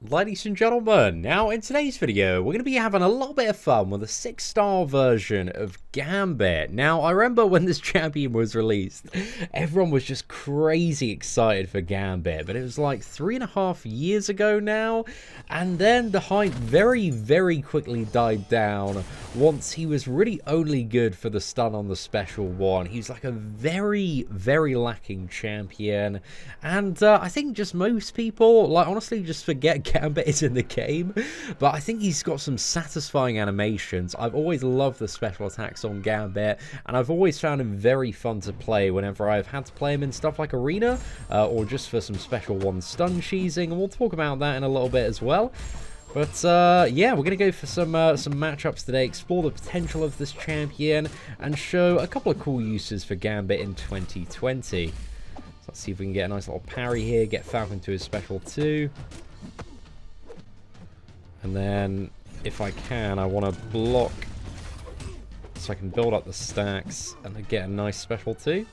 Ladies and gentlemen, now in today's video, we're going to be having a little bit of fun with a 6-star version of Gambit. Now, I remember when this champion was released, everyone was just crazy excited for Gambit, but it was like 3.5 years ago now, and then the hype very quickly died down once he was really only good for the stun on the special one. He's like a very lacking champion, and I think just most people, like, honestly just forget Gambit is in the game, but I think he's got some satisfying animations. I've always loved the special attacks on Gambit, and I've always found him very fun to play whenever I've had to play him in stuff like Arena, or just for some special one stun cheesing, and we'll talk about that in a little bit as well. But yeah, we're going to go for some matchups today, explore the potential of this champion, and show a couple of cool uses for Gambit in 2020. So let's see if we can get a nice little parry here, get Falcon to his special 2. And then, if I can, I want to block so I can build up the stacks and then get a nice special 2.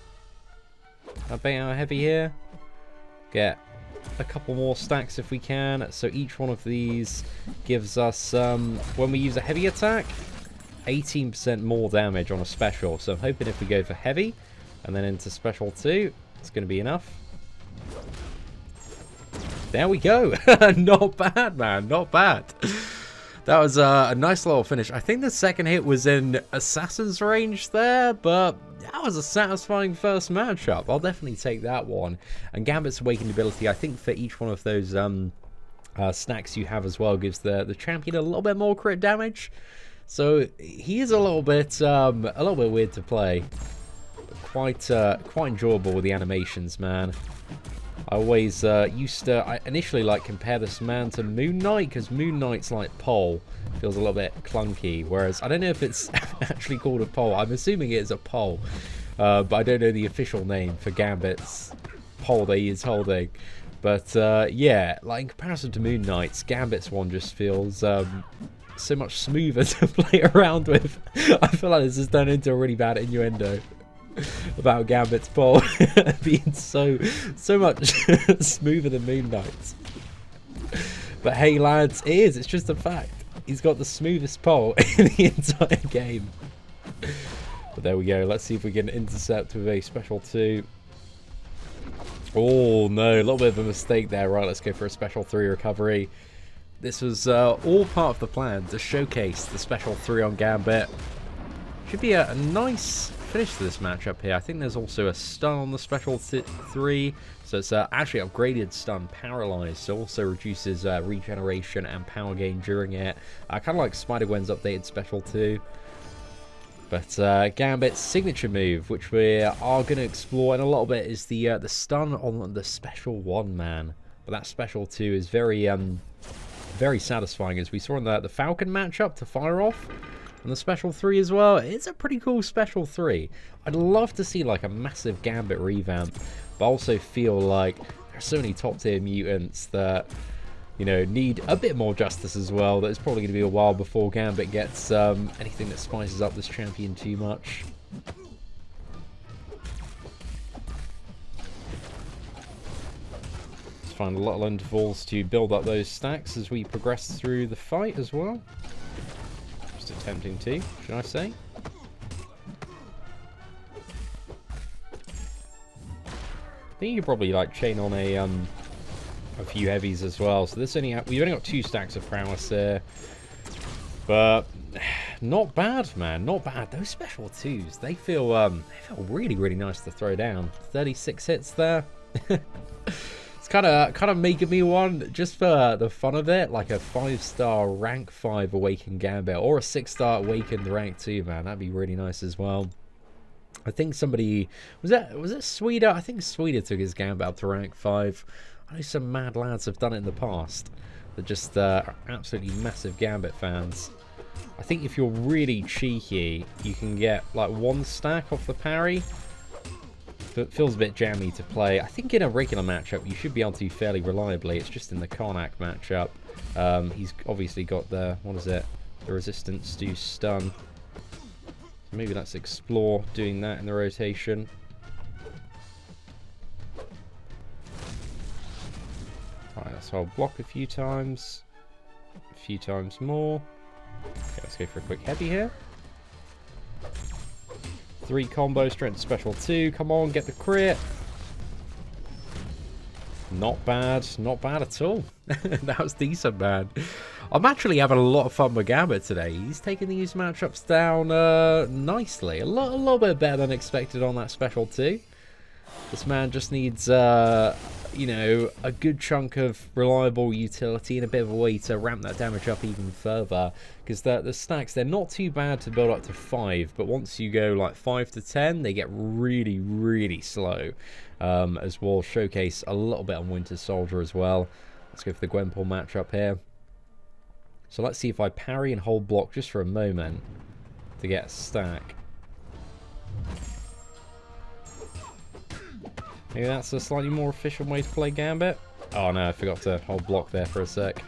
I'll bait out heavy here. Get a couple more stacks if we can. So each one of these gives us, when we use a heavy attack, 18% more damage on a special. So I'm hoping if we go for heavy and then into special 2, it's going to be enough. There we go. Not bad, man. Not bad. That was a nice little finish. I think the second hit was in Assassin's range there, but that was a satisfying first matchup. I'll definitely take that one. And Gambit's awakened ability, I think for each one of those stacks you have as well, gives the champion a little bit more crit damage. So he is a little bit weird to play, but quite enjoyable with the animations, man. I always used to initially like compare this man to Moon Knight, because Moon Knight's like pole feels a little bit clunky, whereas I don't know if it's actually called a pole. I'm assuming it is a pole, but I don't know the official name for Gambit's pole that he is holding. But yeah, like in comparison to Moon Knight's, Gambit's one just feels so much smoother to play around with. I feel like this has turned into a really bad innuendo about Gambit's pole being so much smoother than Moon Knight's. But hey lads, it is, it's just a fact. He's got the smoothest pole in the entire game. But there we go, let's see if we can intercept with a special 2. Oh no, a little bit of a mistake there. Right, let's go for a special 3 recovery. This was all part of the plan to showcase the special 3 on Gambit. Should be a nice finish to this matchup here. I think there's also a stun on the special 3, so it's actually upgraded stun, paralyzed, so also reduces regeneration and power gain during it. Kind of like Spider-Gwen's updated special 2. But Gambit's signature move, which we are going to explore in a little bit, is the stun on the special 1, man. But that special 2 is very satisfying, as we saw in the Falcon matchup to fire off. And the special 3 as well, it's a pretty cool special 3. I'd love to see like a massive Gambit revamp, but I also feel like there are so many top tier mutants that, you know, need a bit more justice as well. That it's probably going to be a while before Gambit gets anything that spices up this champion too much. Let's find little intervals to build up those stacks as we progress through the fight as well. Attempting to, should I say? I think you could probably like chain on a few heavies as well. So this we've only got 2 stacks of prowess here, but not bad, man, not bad. Those special 2s, they feel really nice to throw down. 36 hits there. It's kind of making me one, just for the fun of it, like a 5-star rank 5 Awakened Gambit, or a 6-star Awakened rank 2, man. That'd be really nice as well. I think somebody was it Sweden? I think Sweden took his Gambit up to rank 5. I know some mad lads have done it in the past. They're just absolutely massive Gambit fans. I think if you're really cheeky, you can get like 1 stack off the parry. But it feels a bit jammy to play. I think in a regular matchup you should be able to fairly reliably. It's just in the Karnak matchup. He's obviously got the, what is it? The resistance to stun. So maybe let's explore doing that in the rotation. Alright, so I'll block a few times more. Okay, let's go for a quick heavy here. 3 combo, strength special 2. Come on, get the crit. Not bad at all. That was decent, man. I'm actually having a lot of fun with Gambit today. He's taking these matchups down nicely. A little bit better than expected on that special 2. This man just needs, you know, a good chunk of reliable utility and a bit of a way to ramp that damage up even further. Because the stacks, they're not too bad to build up to 5, but once you go like 5 to 10, they get really, really slow. As we'll showcase a little bit on Winter Soldier as well. Let's go for the Gwenpool matchup here. So let's see if I parry and hold block just for a moment to get a stack. Maybe that's a slightly more efficient way to play Gambit. Oh no, I forgot to hold block there for a sec.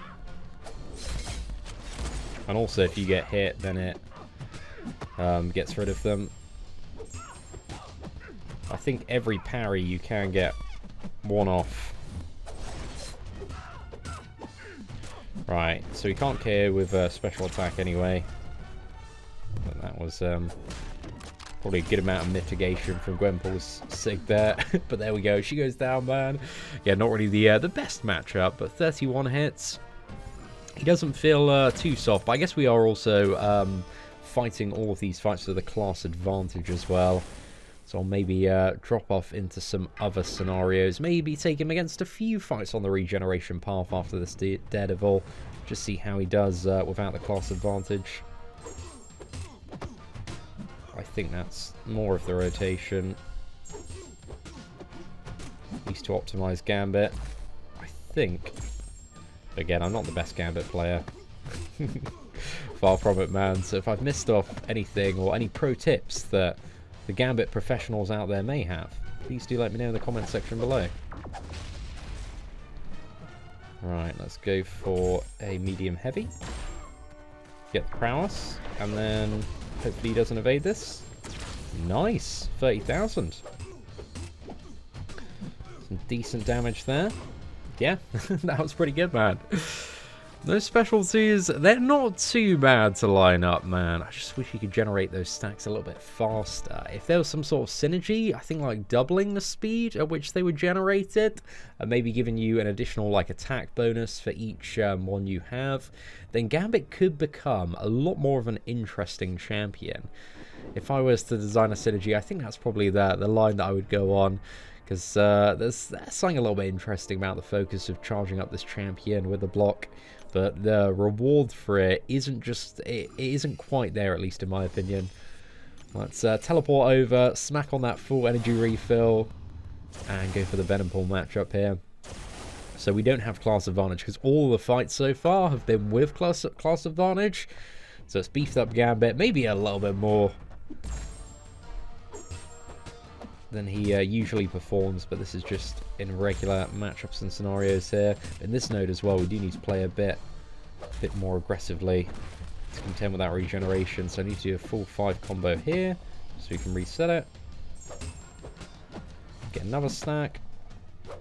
And also if you get hit, then it gets rid of them. I think every parry you can get one off. Right, so we can't KO with a special attack anyway. But that was probably a good amount of mitigation from Gwenpool's sig there. But there we go, she goes down, man. Yeah, not really the best matchup, but 31 hits. He doesn't feel too soft, but I guess we are also fighting all of these fights with a class advantage as well. So I'll maybe drop off into some other scenarios. Maybe take him against a few fights on the regeneration path after this Daredevil. Just see how he does without the class advantage. I think that's more of the rotation. At least to optimize Gambit. I think. Again, I'm not the best Gambit player. Far from it, man. So if I've missed off anything or any pro tips that the Gambit professionals out there may have, please do let me know in the comment section below. Right, let's go for a medium heavy. Get the prowess, and then hopefully he doesn't evade this. Nice, 30,000. Some decent damage there. Yeah, that was pretty good, man. Those specialties, they're not too bad to line up, man. I just wish you could generate those stacks a little bit faster. If there was some sort of synergy, I think like doubling the speed at which they were generated, and maybe giving you an additional like attack bonus for each one you have, then Gambit could become a lot more of an interesting champion. If I was to design a synergy, I think that's probably the line that I would go on. Because there's something a little bit interesting about the focus of charging up this champion with a block. But the reward for it isn't just, it isn't quite there, at least in my opinion. Let's teleport over, smack on that full energy refill, and go for the Venom Pool matchup here. So we don't have class advantage, because all the fights so far have been with class advantage. So it's beefed up Gambit, maybe a little bit more than he usually performs, but this is just in regular matchups and scenarios here. In this node as well, we do need to play a bit more aggressively to contend with that regeneration. So I need to do a full 5 combo here, so we can reset it. Get another stack. I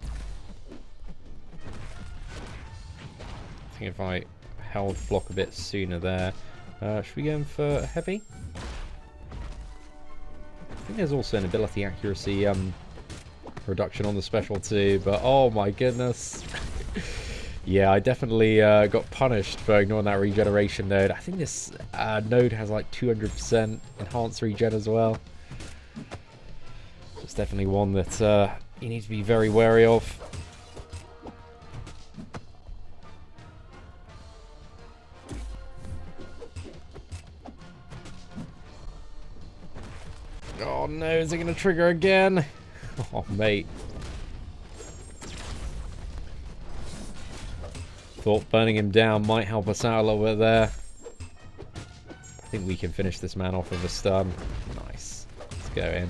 think if I held block a bit sooner there. Should we go in for a heavy? I think there's also an ability accuracy reduction on the special too, but oh my goodness. Yeah, I definitely got punished for ignoring that regeneration node. I think this node has like 200% enhanced regen as well. So it's definitely one that you need to be very wary of. Oh no, is it going to trigger again? Oh, mate. Thought burning him down might help us out a little bit there. I think we can finish this man off with a stun. Nice. Let's go in.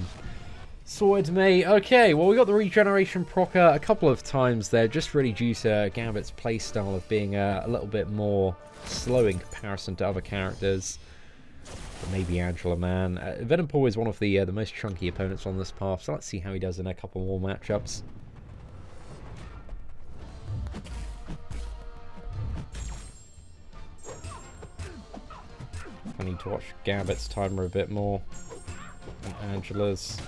Sorted, mate. Okay, well, we got the regeneration procer a couple of times there, just really due to Gambit's playstyle of being a little bit more slow in comparison to other characters. Maybe Angela, man. Venom Pool is one of the most chunky opponents on this path, so let's see how he does in a couple more matchups. I need to watch Gambit's timer a bit more. And Angela's.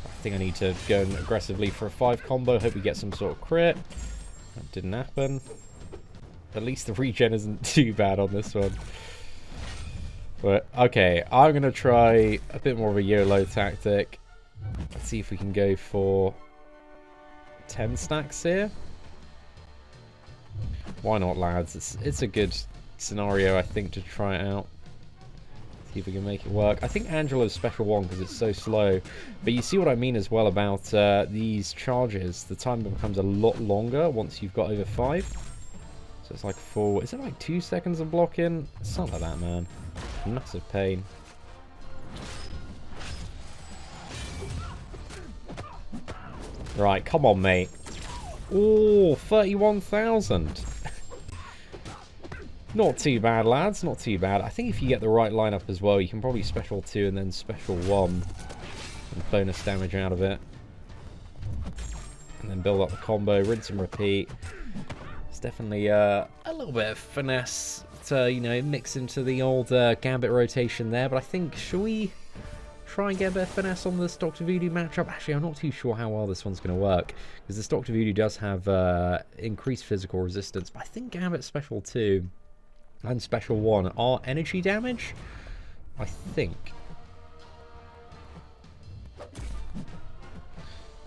I think I need to go aggressively for a 5 combo. Hope we get some sort of crit. That didn't happen. At least the regen isn't too bad on this one. But, okay, I'm going to try a bit more of a YOLO tactic. Let's see if we can go for 10 stacks here. Why not, lads? It's a good scenario, I think, to try it out. See if we can make it work. I think Angela's special one because it's so slow. But you see what I mean as well about these charges. The time becomes a lot longer once you've got over 5. So it's like 4... Is it like 2 seconds of blocking? Something like that, man. Massive pain. Right, come on, mate. Oh, 31,000. Not too bad, lads. Not too bad. I think if you get the right lineup as well, you can probably special 2 and then special 1. And bonus damage out of it. And then build up the combo. Rinse and repeat. It's definitely a little bit of finesse to, you know, mix into the old Gambit rotation there. But I think, shall we try and get a bit of finesse on this Dr. Voodoo matchup? Actually, I'm not too sure how well this one's going to work. Because this Dr. Voodoo does have increased physical resistance. But I think Gambit Special 2 and Special 1 are energy damage. I think.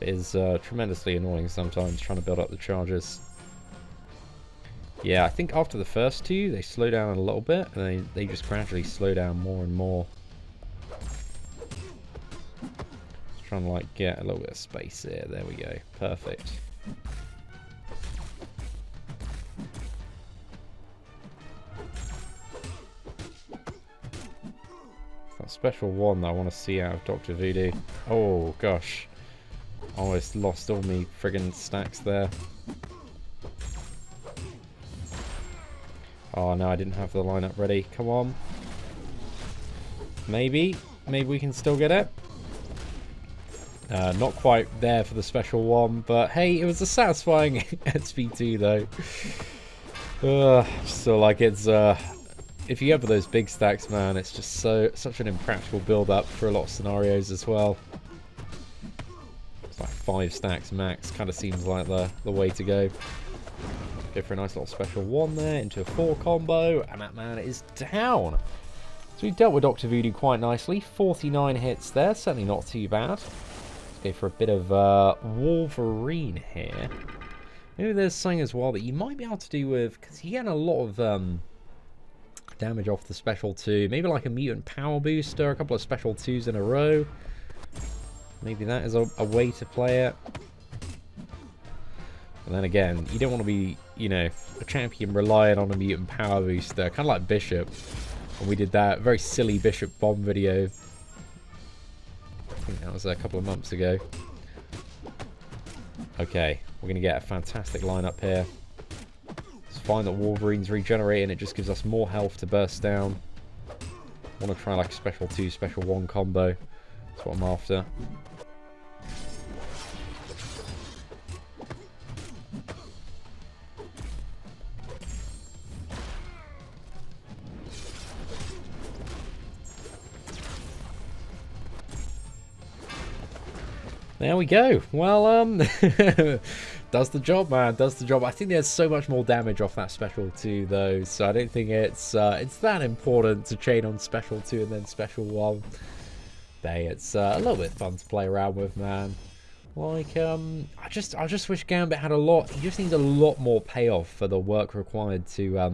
It is tremendously annoying sometimes trying to build up the charges. Yeah, I think after the first 2, they slow down a little bit, and they just gradually slow down more and more. Just trying to, like, get a little bit of space here. There we go. Perfect. That special 1 that I want to see out of Dr. Voodoo. Oh, gosh. Almost lost all me friggin' stacks there. Oh no, I didn't have the lineup ready. Come on. Maybe we can still get it. Not quite there for the special 1, but hey, it was a satisfying SP2 though. So like it's if you have those big stacks, man, it's just such an impractical build up for a lot of scenarios as well. It's like 5 stacks max, kind of seems like the way to go. Go for a nice little special 1 there into a 4 combo, and that man is down. So we dealt with Dr. Voodoo quite nicely. 49 hits there, certainly not too bad. Let's go for a bit of Wolverine here. Maybe there's something as well that you might be able to do with, because you get a lot of damage off the special 2. Maybe like a Mutant Power Booster, a couple of special 2s in a row. Maybe that is a way to play it. And then again, you don't want to be, you know, a champion relying on a Mutant Power Booster, kind of like Bishop. And we did that very silly Bishop Bomb video. I think that was a couple of months ago. Okay, we're going to get a fantastic lineup here. It's fine that Wolverine's regenerating, it just gives us more health to burst down. I want to try like a special 2, special 1 combo. That's what I'm after. There we go. Well, does the job, man. Does the job. I think there's so much more damage off that special 2, though. So I don't think it's that important to chain on special 2 and then special 1. It's a little bit fun to play around with, man. Like, I just wish Gambit had a lot. He just needs a lot more payoff for the work required to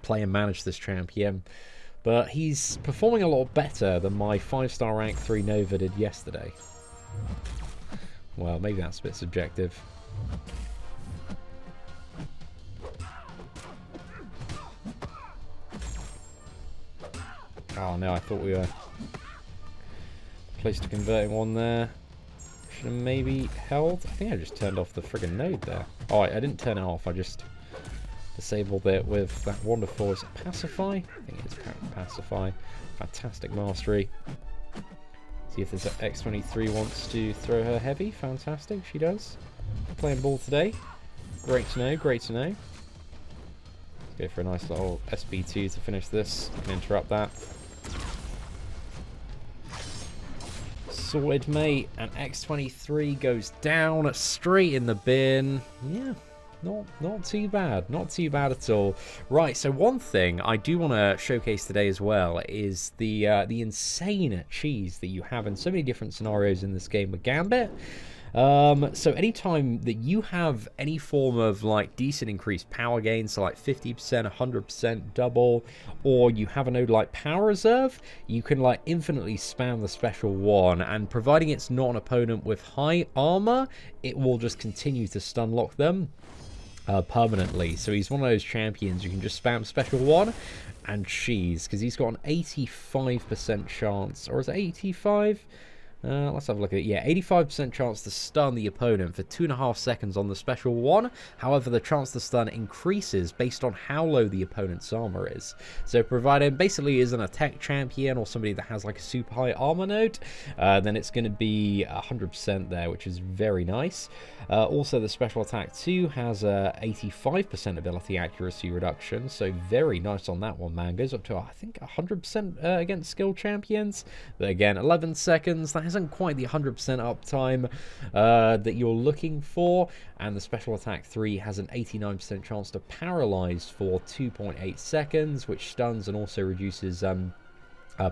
play and manage this champion. But he's performing a lot better than my 5-star rank 3 Nova did yesterday. Well, maybe that's a bit subjective. Oh no, I thought we were close to converting one there. Should have maybe held. I think I just turned off the friggin' node there. Oh, I didn't turn it off. I just disabled it with that wonderful, is it Pacify? I think it's Pacify. Fantastic mastery. See if this X23 wants to throw her heavy. Fantastic, she does. Playing ball today. Great to know, great to know. Go for a nice little SB2 to finish this. Can interrupt that. Sorted, mate. And X-23 goes down straight in the bin. Yeah, not too bad. Not too bad at all. Right, so one thing I do want to showcase today as well is the insane cheese that you have in so many different scenarios in this game with Gambit. So anytime that you have any form of like decent increased power gain, so like 50%, 100% double, or you have a node like Power Reserve, you can like infinitely spam the special one, and providing it's not an opponent with high armor, it will just continue to stun lock them permanently. So he's one of those champions you can just spam special one and cheese, because he's got an 85% chance, or is it 85? Let's have a look at it. Yeah, 85% chance to stun the opponent for 2.5 seconds on the special one. However, the chance to stun increases based on how low the opponent's armor is. So provided basically is an attack champion or somebody that has like a super high armor node, then it's going to be 100% there, which is very nice. Also, the special attack 2 has a 85% ability accuracy reduction, so very nice on that one, man. Goes up to, I think, 100% against skilled champions. But again, 11 seconds. That isn't quite the 100% uptime that you're looking for. And the special attack 3 has an 89% chance to paralyze for 2.8 seconds, which stuns and also reduces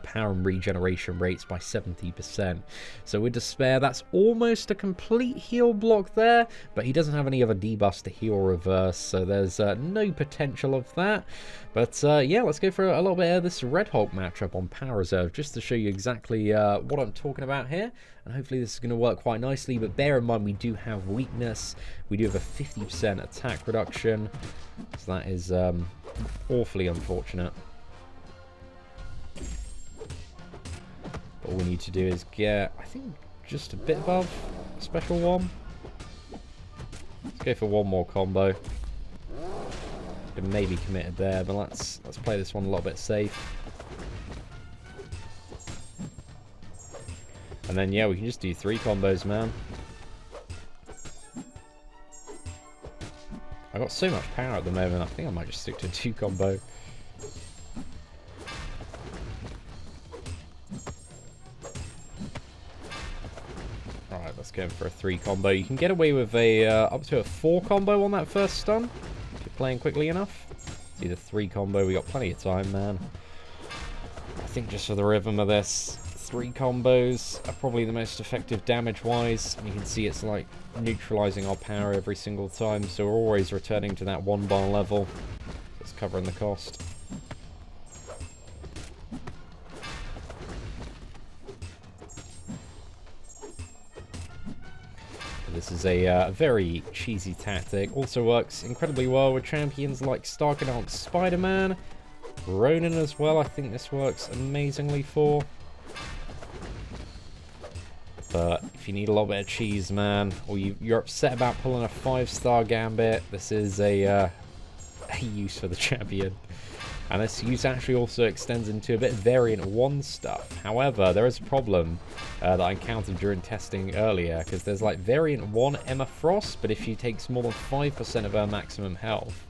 power and regeneration rates by 70%. So with Despair, that's almost a complete heal block there, but he doesn't have any other debuffs to heal reverse, so there's no potential of that. But yeah, let's go for a little bit of this Red Hulk matchup on Power Reserve, just to show you exactly what I'm talking about here. And hopefully this is going to work quite nicely, but bear in mind we do have weakness. We do have a 50% attack reduction, so that is awfully unfortunate. All we need to do is get, I think, just a bit above special one. Let's go for one more combo. Been maybe committed there, but let's play this one a little bit safe. And then yeah, we can just do 3 combos, man. I got so much power at the moment. I think I might just stick to a 2 combo. Let's go for a 3 combo. You can get away with a up to a 4 combo on that first stun if you're playing quickly enough. See the 3 combo. We got plenty of time, man. I think just for the rhythm of this, 3 combos are probably the most effective damage-wise. And you can see it's like neutralizing our power every single time, so we're always returning to that 1 bar level. It's covering the cost. This is a very cheesy tactic. Also works incredibly well with champions like Star Gambit, Spider-Man, Ronin as well. I think this works amazingly for. But if you need a little bit of cheese, man, or you're upset about pulling a 5-star Gambit, this is a use for the champion. And this use actually also extends into a bit of variant 1 stuff. However, there is a problem that I encountered during testing earlier, because there's like variant 1 Emma Frost, but if she takes more than 5% of her maximum health,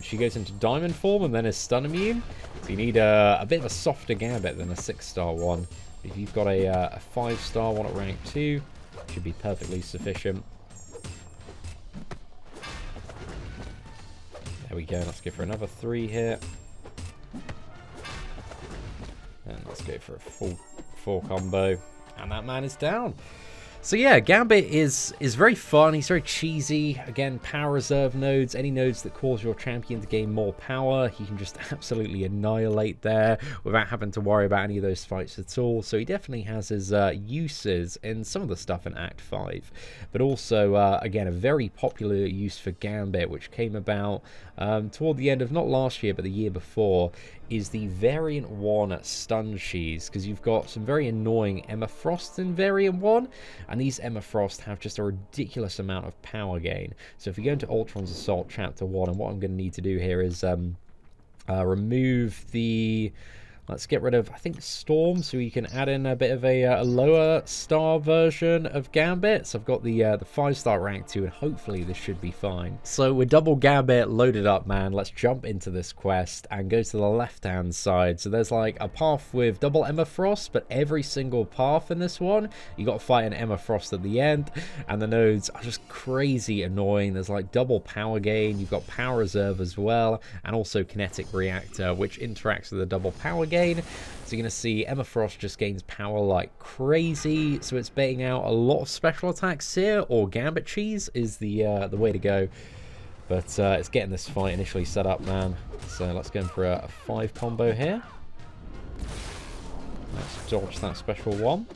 she goes into diamond form and then is stun immune. So you need a bit of a softer Gambit than a 6-star one. If you've got a 5-star one at rank 2, it should be perfectly sufficient. There we go, let's go for another 3 here. And let's go for a full 4 combo. And that man is down. So yeah, Gambit is very fun. He's very cheesy. Again, power reserve nodes, any nodes that cause your champion to gain more power, he can just absolutely annihilate there without having to worry about any of those fights at all. So he definitely has his uses in some of the stuff in Act 5. But also, again, a very popular use for Gambit, which came about toward the end of, not last year, but the year before, is the variant 1 stun cheese, because you've got some very annoying Emma Frost in variant 1, and these Emma Frost have just a ridiculous amount of power gain. So if you go into Ultron's Assault Chapter 1, and what I'm going to need to do here is remove the... Let's get rid of, I think, Storm, so we can add in a bit of a lower star version of Gambit. So I've got the 5-star rank 2, and hopefully this should be fine. So with double Gambit loaded up, man, let's jump into this quest and go to the left-hand side. So there's like a path with double Emma Frost, but every single path in this one, you got to fight an Emma Frost at the end, and the nodes are just crazy annoying. There's like double power gain, you've got power reserve as well, and also kinetic reactor, which interacts with the double power gain. So you're going to see Emma Frost just gains power like crazy, so it's baiting out a lot of special attacks here, or Gambit cheese is the way to go. But it's getting this fight initially set up, man. So let's go in for a 5 combo here. Let's dodge that special one.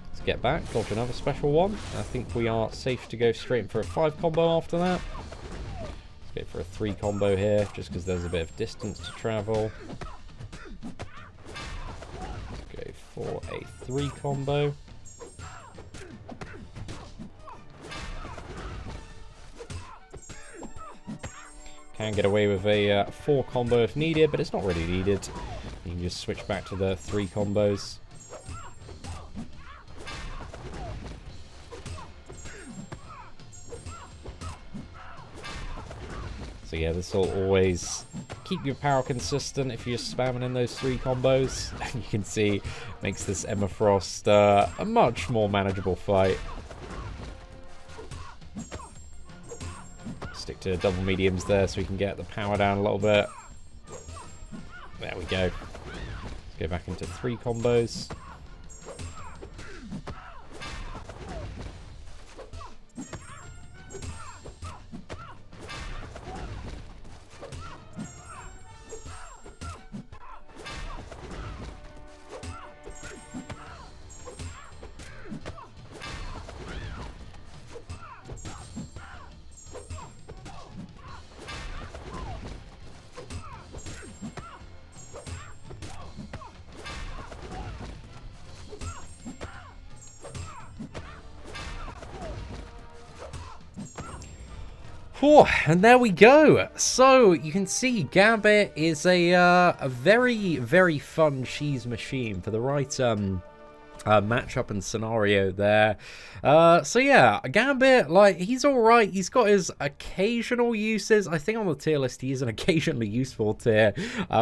Let's get back, dodge another special one. I think we are safe to go straight in for a 5 combo after that. Let's go for a 3 combo here, just because there's a bit of distance to travel. For a 3 combo. Can get away with a 4 combo if needed, but it's not really needed. You can just switch back to the 3 combos. So yeah, this will always keep your power consistent if you're spamming in those 3 combos. And you can see, makes this Emma Frost a much more manageable fight. Stick to double mediums there so we can get the power down a little bit. There we go. Let's go back into 3 combos. And there we go. So you can see Gambit is a very, very fun cheese machine for the right matchup and scenario there. So yeah, Gambit, like, he's alright. He's got his occasional uses. I think on the tier list he is an occasionally useful tier,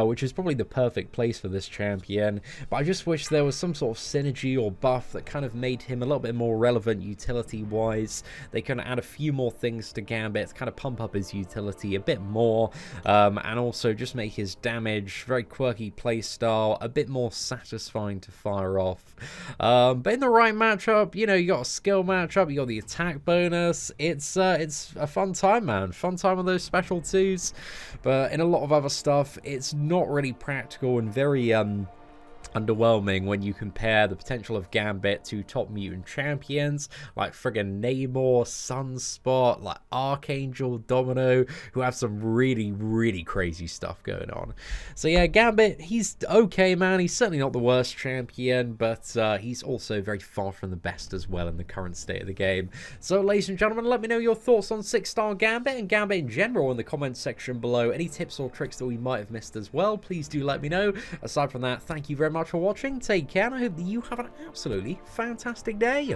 which is probably the perfect place for this champion. But I just wish there was some sort of synergy or buff that kind of made him a little bit more relevant utility wise. They can add a few more things to Gambit to kind of pump up his utility a bit more, and also just make his damage, very quirky playstyle, a bit more satisfying to fire off. But in the right matchup, you know, you got a skill matchup, you got the attack bonus. It's a fun time, man. Fun time with those special 2s. But in a lot of other stuff, it's not really practical and very underwhelming when you compare the potential of Gambit to top mutant champions like friggin' Namor, Sunspot, like Archangel, Domino, who have some really, really crazy stuff going on. So yeah, Gambit, he's okay, man. He's certainly not the worst champion, but he's also very far from the best as well in the current state of the game. So ladies and gentlemen, let me know your thoughts on 6-star Gambit and Gambit in general in the comments section below. Any tips or tricks that we might have missed as well, please do let me know. Aside from that, thank you very much for watching. Take care, and I hope that you have an absolutely fantastic day.